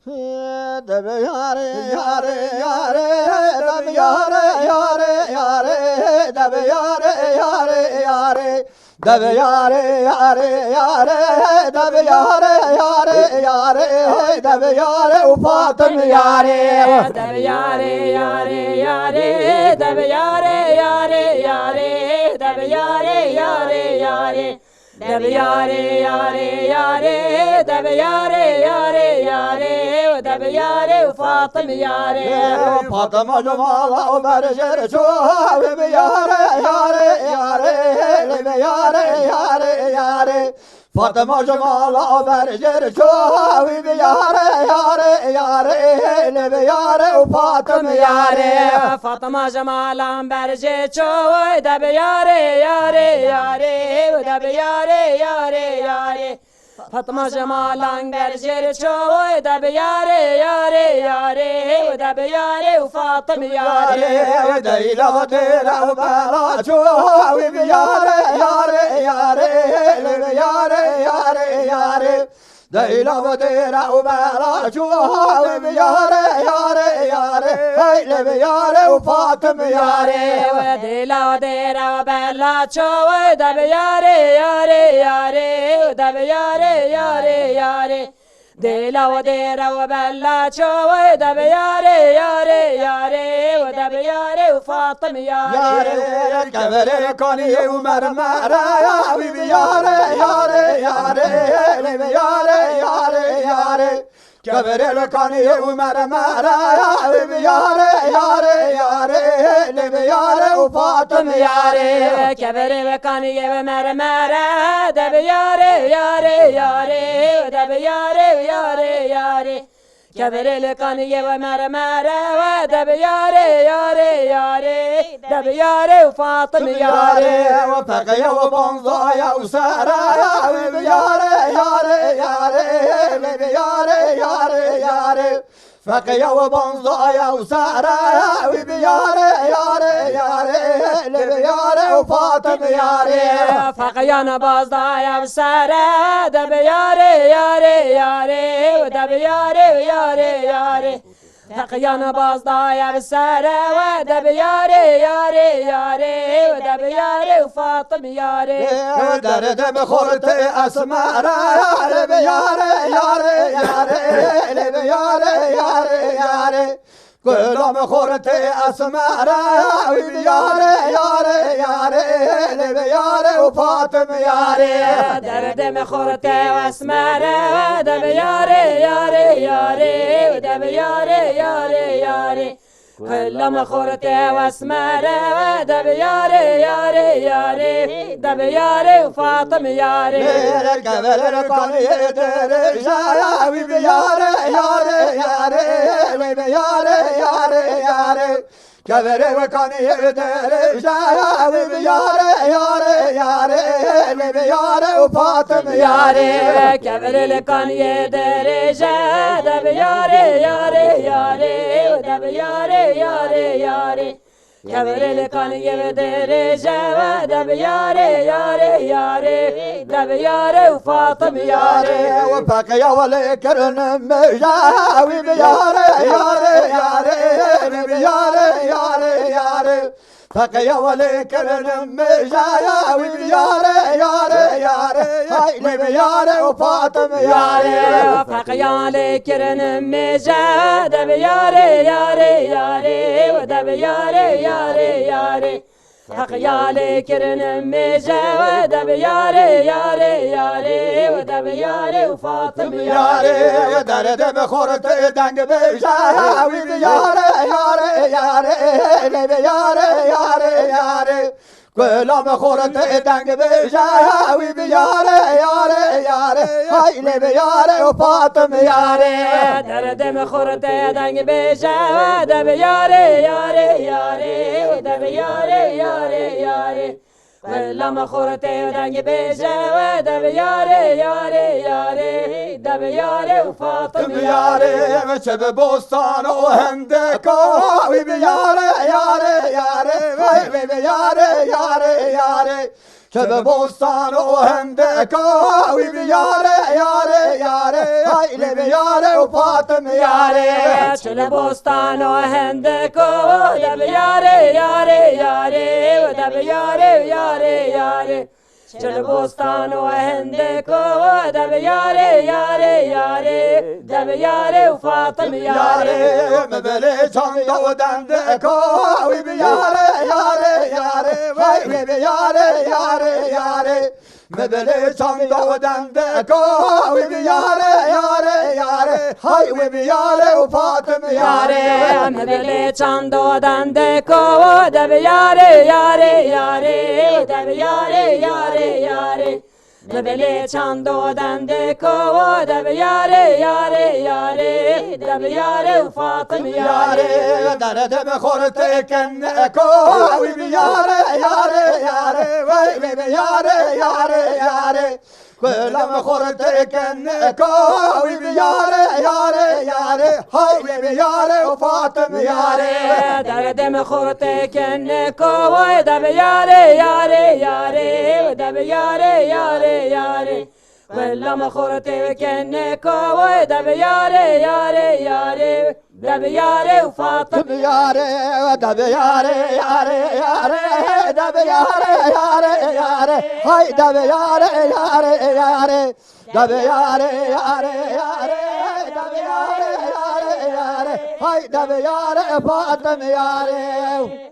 Debe yare yare yare debe yare yare yare debe yare yare yare debe yare yare yare debe yare yare yare debe yare ufatım yare debe yare yare yare debe yare yare yare debe yare yare yare debe yare yare yare debe yare yare yare debe yare Fatım yare Fatıma cumala o berjer çoğu be yare yare yare be yare yare yare Fatıma cumala o berjer çoğu be yare yare yare be yare Fatım yare Fatıma cemalan berje çoğu debe yare yare yare debe yare yare yare Fatıma cemalan berjer çoğu debe yare yare yare debe yare Fatım yare Deyla deyla bela çoğu be yare yare yare be yare yare yare Deyla deyla bela çoğu be yare yare yare Hayle be yare Fatım yare Deyla deyla bela çoğu debe yare yare yare debe yare yare yare Deyla deyla bela çoğu debe yare yare yare debe yare Fatım yare Kevere kaniye mermere be yare yare yare be yare yare yare Kevere kaniye mermere be yare yare yare be yare Fatım yare Kevere kaniye mermere debe yare yare yare debe yare yare yare Kevere kaniye mermere debe yare yare yare debe yare Fatım yare Pekaya ve banzaya usara be yare yare yare be yare yare yare Pekaya ve banzaya usara be yare yare yare be yare Fatım yare Fakayana bazda yavsara debe yare yare yare debe yare yare yare Fakayana bazda yavsara debe yare yare yare debe yare Fatım yare Derdem khorte asmara be yare yare yare be yare yare yare Gülüm khorte asmara be yare yare yare be yare Fatım yare Derdem khorte asmara debe yare yare yare debe yare yare yare Kıllama khorte vasmara debe yare yare yare debe yare Fatım yare Kevere kaniye dere jaya be yare yare yare be yare yare yare Kevere kaniye dere jaya be yare yare yare be yare Fatım yare Kevere kaniye derece debe yare yare yare debe yare yare yare Kevere kaniye derece debe yare yare yare debe yare Fatım yare Pekaya ve kernem jawi be yare yare yare be yare yare yare Pekaya ve kernem jawi be yare yare yare Hayle be yare Fatım yare Fakayale kirenim meja debe yare yare yare debe yare yare yare Fakayale kirenim meja debe yare yare yare debe yare Fatım yare Derdem khorte deng be jawi be yare yare yare be yare yare yare Gülüm khorte deng be jawi be yare yare yare Hayle be yare Fatım yare Derdem khorte deng beja debe yare yare yare debe yare yare yare Lama khorte deng beja debe yare yare yare debe yare Fatım yare Çebe bostan o hendeka be yare yare yare be yare yare yare Tebe bostan o hendeka vi bir yare yare yare Hayle bir yare o Fatım yare Çöle bostan o hendeko da bir yare yare yare da bir yare yare yare Çöle bostan o hendeko da bir yare yare yare da bir yare Fatım yare Mebele çanda o dendeka vi bir yare yare yare Hayle bir yare yare yare Mebele çanda o dendeka vi bir yare yare yare Hayle bir yare o Fatım yare Mebele çanda dendeko da bir yare yare yare da bir yare yare yare Mebele çanda dendeko da bir yare yare yare da bir yare Fatım yare Derdeme korte kenneko vi bir yare yare yare Vay vi bir yare yare yare Köleme korte kenneko vi bir yare yare yare Hay vi bir yare o Fatım yare Derdeme korte kenneko da bir yare yare yare da bir yare yare yare Köleme korte kenneko da bir yare yare yare da bir yare Fatım yare da bir yare yare yare da bir yare yare yare Hay da bir yare yare yare da bir yare yare yare da bir yare yare yare Hay da bir yare Fatım yare